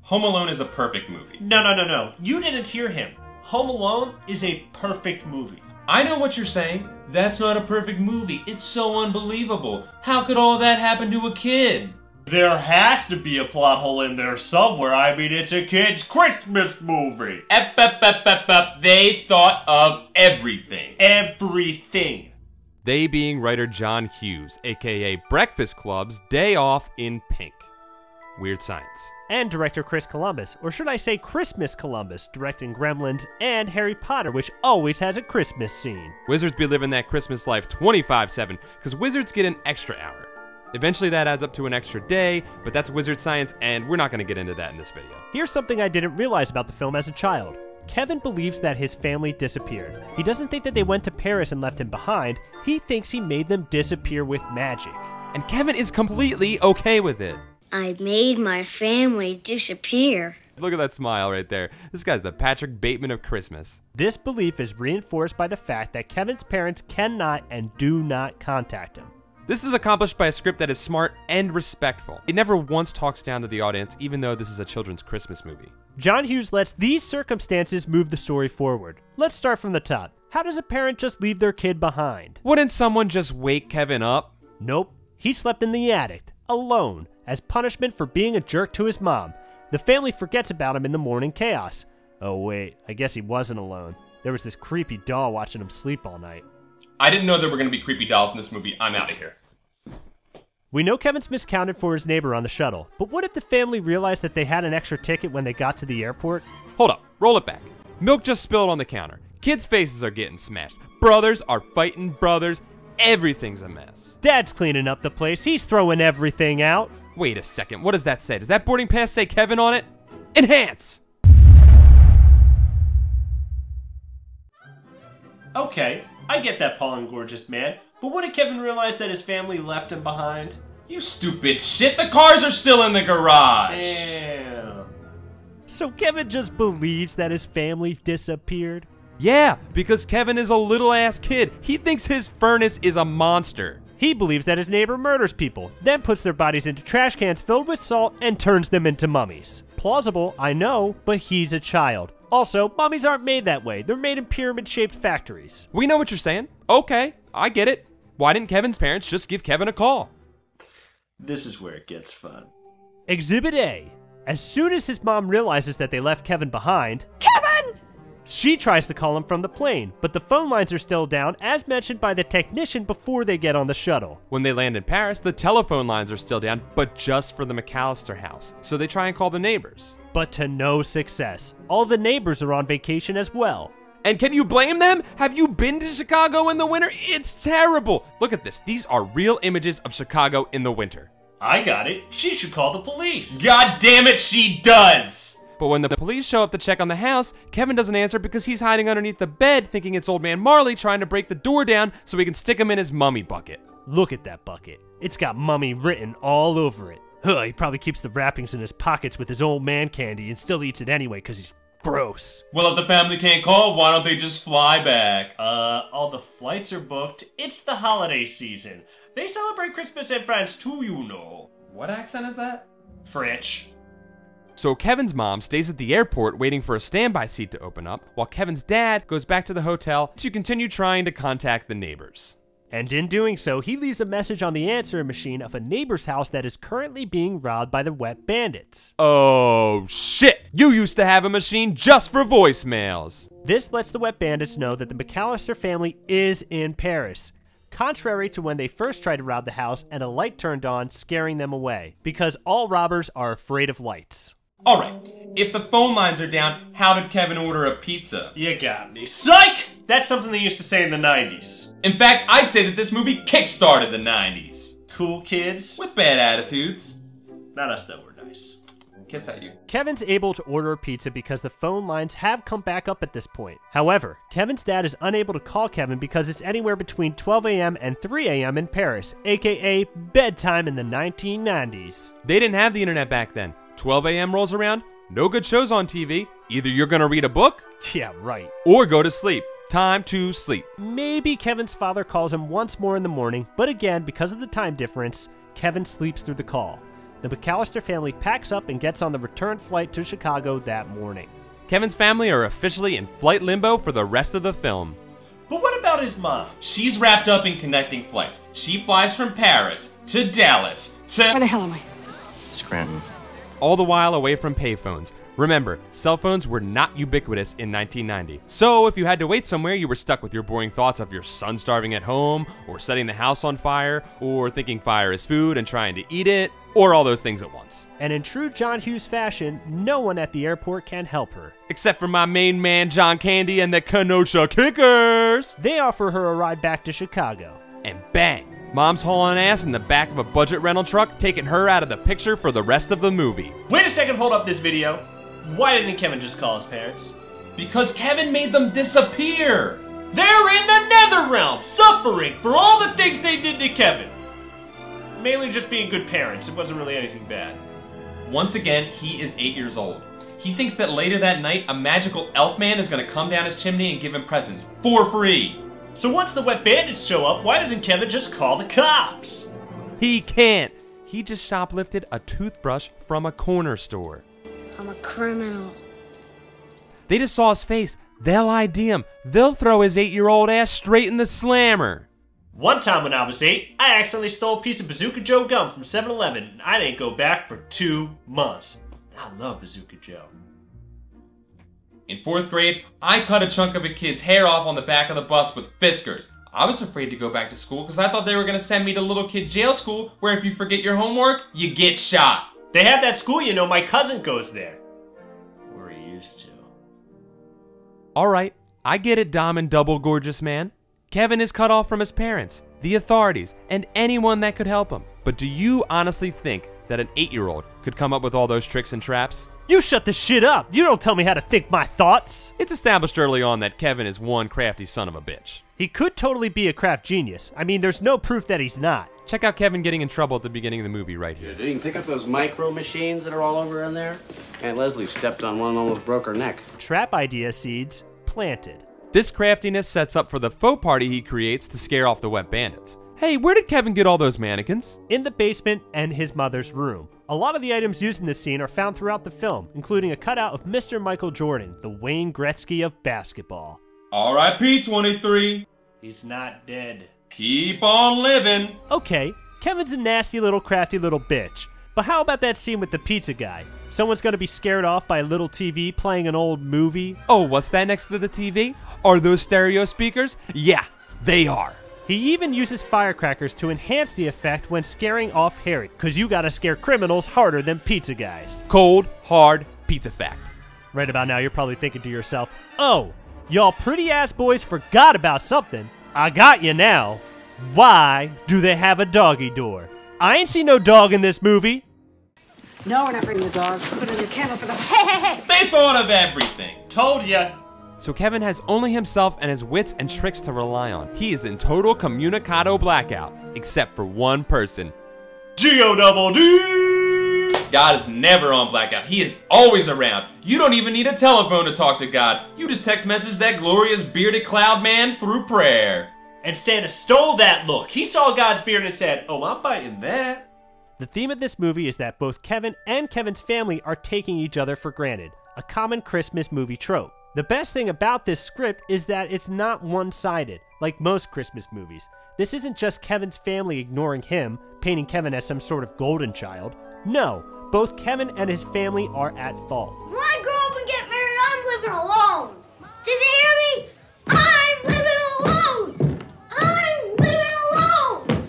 Home Alone is a perfect movie. No. You didn't hear him. Home Alone is a perfect movie. I know what you're saying. That's not a perfect movie. It's so unbelievable. How could all that happen to a kid? There has to be a plot hole in there somewhere. I mean, it's a kid's Christmas movie. They thought of everything. Everything. They being writer John Hughes, aka Breakfast Club's Day Off in Pink. Weird Science. And director Chris Columbus, or should I say Christmas Columbus, directing Gremlins and Harry Potter, which always has a Christmas scene. Wizards be living that Christmas life 24/7, because wizards get an extra hour. Eventually that adds up to an extra day, but that's wizard science, and we're not going to get into that in this video. Here's something I didn't realize about the film as a child. Kevin believes that his family disappeared. He doesn't think that they went to Paris and left him behind. He thinks he made them disappear with magic. And Kevin is completely okay with it. I made my family disappear. Look at that smile right there. This guy's the Patrick Bateman of Christmas. This belief is reinforced by the fact that Kevin's parents cannot and do not contact him. This is accomplished by a script that is smart and respectful. It never once talks down to the audience, even though this is a children's Christmas movie. John Hughes lets these circumstances move the story forward. Let's start from the top. How does a parent just leave their kid behind? Wouldn't someone just wake Kevin up? Nope. He slept in the attic, alone, as punishment for being a jerk to his mom. The family forgets about him in the morning chaos. Oh wait, I guess he wasn't alone. There was this creepy doll watching him sleep all night. I didn't know there were going to be creepy dolls in this movie. I'm out of here. We know Kevin's miscounted for his neighbor on the shuttle, but what if the family realized that they had an extra ticket when they got to the airport? Hold up, roll it back. Milk just spilled on the counter. Kids' faces are getting smashed. Brothers are fighting brothers. Everything's a mess. Dad's cleaning up the place. He's throwing everything out. Wait a second, what does that say? Does that boarding pass say Kevin on it? Enhance! Okay, I get that Paul and gorgeous man, but what did Kevin realize that his family left him behind? You stupid shit, the cars are still in the garage! Damn. So Kevin just believes that his family disappeared? Yeah, because Kevin is a little ass kid. He thinks his furnace is a monster. He believes that his neighbor murders people, then puts their bodies into trash cans filled with salt and turns them into mummies. Plausible, I know, but he's a child. Also, mummies aren't made that way. They're made in pyramid-shaped factories. We know what you're saying. Okay, I get it. Why didn't Kevin's parents just give Kevin a call? This is where it gets fun. Exhibit A. As soon as his mom realizes that they left Kevin behind, Kevin! she tries to call him from the plane, but the phone lines are still down, as mentioned by the technician before they get on the shuttle. When they land in Paris, the telephone lines are still down, but just for the McAllister house. So they try and call the neighbors. But to no success. All the neighbors are on vacation as well. And can you blame them? Have you been to Chicago in the winter? It's terrible. Look at this. These are real images of Chicago in the winter. I got it. She should call the police. God damn it, she does! But when the police show up to check on the house, Kevin doesn't answer because he's hiding underneath the bed thinking it's old man Marley trying to break the door down so he can stick him in his mummy bucket. Look at that bucket. It's got mummy written all over it. He probably keeps the wrappings in his pockets with his old man candy and still eats it anyway because he's gross. Well, if the family can't call, why don't they just fly back? All the flights are booked. It's the holiday season. They celebrate Christmas in France too, you know. What accent is that? French. So Kevin's mom stays at the airport waiting for a standby seat to open up, while Kevin's dad goes back to the hotel to continue trying to contact the neighbors. And in doing so, he leaves a message on the answering machine of a neighbor's house that is currently being robbed by the wet bandits. Oh shit! You used to have a machine just for voicemails! This lets the wet bandits know that the McAllister family is in Paris, contrary to when they first tried to rob the house and a light turned on, scaring them away, because all robbers are afraid of lights. Alright, if the phone lines are down, how did Kevin order a pizza? You got me. Psych! That's something they used to say in the 90s. In fact, I'd say that this movie kickstarted the 90s. Cool kids. With bad attitudes. Not us though, we're nice. Kiss at you. Kevin's able to order a pizza because the phone lines have come back up at this point. However, Kevin's dad is unable to call Kevin because it's anywhere between 12 a.m. and 3 a.m. in Paris, aka bedtime in the 1990s. They didn't have the internet back then. 12 a.m. rolls around, no good shows on TV. Either you're gonna read a book, yeah, right, or go to sleep. Time to sleep. Maybe Kevin's father calls him once more in the morning, but again, because of the time difference, Kevin sleeps through the call. The McAllister family packs up and gets on the return flight to Chicago that morning. Kevin's family are officially in flight limbo for the rest of the film. But what about his mom? She's wrapped up in connecting flights. She flies from Paris to Dallas to... Where the hell am I? Scranton. All the while away from payphones. Remember, cell phones were not ubiquitous in 1990. So if you had to wait somewhere, you were stuck with your boring thoughts of your son starving at home, or setting the house on fire, or thinking fire is food and trying to eat it, or all those things at once. And in true John Hughes fashion, no one at the airport can help her. Except for my main man, John Candy, and the Kenosha Kickers! They offer her a ride back to Chicago. And bang! Mom's hauling ass in the back of a budget rental truck, taking her out of the picture for the rest of the movie. Wait a second, hold up this video. Why didn't Kevin just call his parents? Because Kevin made them disappear! They're in the nether realm, suffering for all the things they did to Kevin. Mainly just being good parents. It wasn't really anything bad. Once again, he is 8 years old. He thinks that later that night, a magical elf man is going to come down his chimney and give him presents for free. So once the wet bandits show up, why doesn't Kevin just call the cops? He can't. He just shoplifted a toothbrush from a corner store. I'm a criminal. They just saw his face. They'll ID him. They'll throw his 8-year-old ass straight in the slammer. One time when I was 8, I accidentally stole a piece of Bazooka Joe gum from 7-Eleven, and I didn't go back for 2 months. I love Bazooka Joe. In 4th grade, I cut a chunk of a kid's hair off on the back of the bus with Fiskars. I was afraid to go back to school because I thought they were going to send me to little kid jail school where if you forget your homework, you get shot. They have that school, you know, my cousin goes there. Or he used to. Alright, I get it, Dom and Double Gorgeous Man. Kevin is cut off from his parents, the authorities, and anyone that could help him. But do you honestly think that an 8-year-old could come up with all those tricks and traps? You shut the shit up! You don't tell me how to think my thoughts! It's established early on that Kevin is one crafty son of a bitch. He could totally be a craft genius. I mean, there's no proof that he's not. Check out Kevin getting in trouble at the beginning of the movie right here. You can pick up those micro machines that are all over in there. Aunt Leslie stepped on one and almost broke her neck. Trap idea seeds planted. This craftiness sets up for the faux party he creates to scare off the wet bandits. Hey, where did Kevin get all those mannequins? In the basement and his mother's room. A lot of the items used in this scene are found throughout the film, including a cutout of Mr. Michael Jordan, the Wayne Gretzky of basketball. R.I.P. 23. He's not dead. Keep on living. Okay, Kevin's a nasty little crafty little bitch. But how about that scene with the pizza guy? Someone's gonna be scared off by a little TV playing an old movie? Oh, what's that next to the TV? Are those stereo speakers? Yeah, they are. He even uses firecrackers to enhance the effect when scaring off Harry, cause you gotta scare criminals harder than pizza guys. Cold, hard, pizza fact. Right about now, you're probably thinking to yourself, oh, y'all pretty ass boys forgot about something. I got you now. Why do they have a doggy door? I ain't seen no dog in this movie. No, we're not bringing the dog. Put it in the kennel for the... Hey! They thought of everything. Told ya. So Kevin has only himself and his wits and tricks to rely on. He is in total communicado blackout, except for one person. G-O-double-D! God is never on blackout. He is always around. You don't even need a telephone to talk to God. You just text message that glorious bearded cloud man through prayer. And Santa stole that look. He saw God's beard and said, oh, I'm biting that. The theme of this movie is that both Kevin and Kevin's family are taking each other for granted, a common Christmas movie trope. The best thing about this script is that it's not one-sided, like most Christmas movies. This isn't just Kevin's family ignoring him, painting Kevin as some sort of golden child. No, both Kevin and his family are at fault. When I grow up and get married, I'm living alone. Did you hear me? I'm living alone. I'm living alone.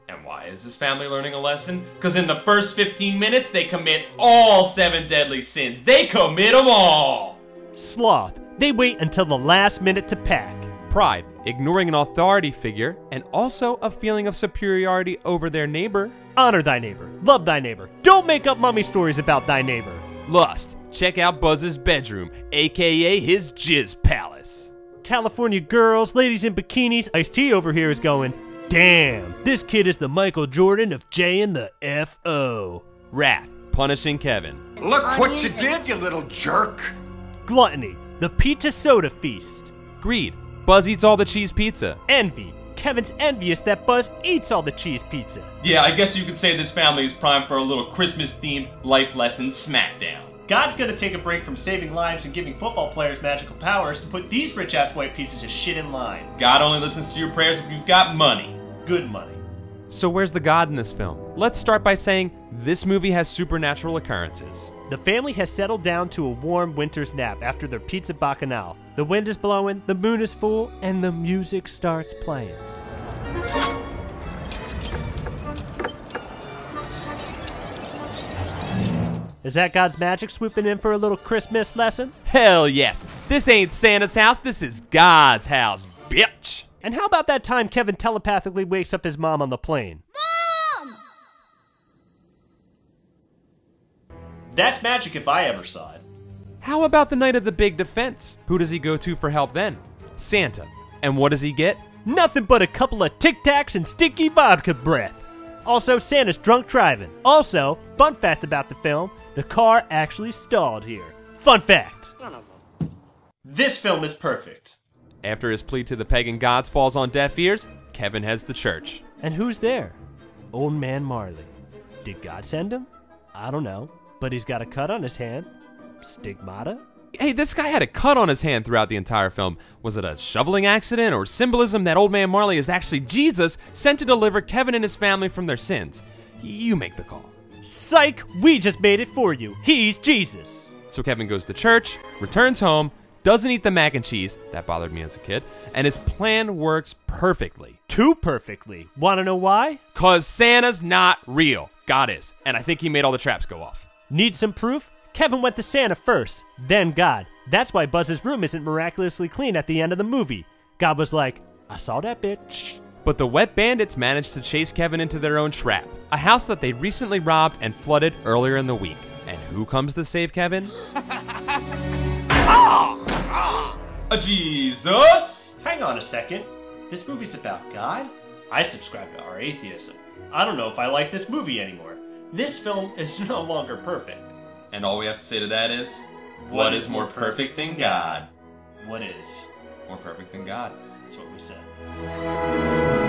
And why is this family learning a lesson? Because in the first 15 minutes, they commit all 7 deadly sins. They commit them all. Sloth. They wait until the last minute to pack. Pride, ignoring an authority figure, and also a feeling of superiority over their neighbor. Honor thy neighbor. Love thy neighbor. Don't make up mummy stories about thy neighbor. Lust. Check out Buzz's bedroom, aka his jizz palace. California girls, ladies in bikinis. Ice-T over here is going, damn, this kid is the Michael Jordan of J and the F.O. Wrath, punishing Kevin. Look what you did, you little jerk. Gluttony, the pizza soda feast. Greed, Buzz eats all the cheese pizza. Envy, Kevin's envious that Buzz eats all the cheese pizza. Yeah, I guess you could say this family is primed for a little Christmas-themed life lesson smackdown. God's gonna take a break from saving lives and giving football players magical powers to put these rich-ass white pieces of shit in line. God only listens to your prayers if you've got money. Good money. So where's the God in this film? Let's start by saying this movie has supernatural occurrences. The family has settled down to a warm winter's nap after their pizza bacchanal. The wind is blowing, the moon is full, and the music starts playing. Is that God's magic swooping in for a little Christmas lesson? Hell yes. This ain't Santa's house, this is God's house, bitch. And how about that time Kevin telepathically wakes up his mom on the plane? Mom! That's magic if I ever saw it. How about the night of the big defense? Who does he go to for help then? Santa. And what does he get? Nothing but a couple of Tic Tacs and stinky vodka breath. Also, Santa's drunk driving. Also, fun fact about the film, the car actually stalled here. Fun fact. This film is perfect. After his plea to the pagan gods falls on deaf ears, Kevin heads to church. And who's there? Old Man Marley. Did God send him? I don't know, but he's got a cut on his hand. Stigmata? Hey, this guy had a cut on his hand throughout the entire film. Was it a shoveling accident or symbolism that Old Man Marley is actually Jesus sent to deliver Kevin and his family from their sins? You make the call. Psych! We just made it for you. He's Jesus. So Kevin goes to church, returns home, doesn't eat the mac and cheese, that bothered me as a kid, and his plan works perfectly. Too perfectly. Wanna know why? 'Cause Santa's not real. God is. And I think he made all the traps go off. Need some proof? Kevin went to Santa first, then God. That's why Buzz's room isn't miraculously clean at the end of the movie. God was like, I saw that bitch. But the wet bandits managed to chase Kevin into their own trap, a house that they recently robbed and flooded earlier in the week. And who comes to save Kevin? Jesus! Hang on a second. This movie's about God? I subscribe to our atheism. I don't know if I like this movie anymore. This film is no longer perfect. And all we have to say to that is, what is more perfect than God? What is? More perfect than God. That's what we said.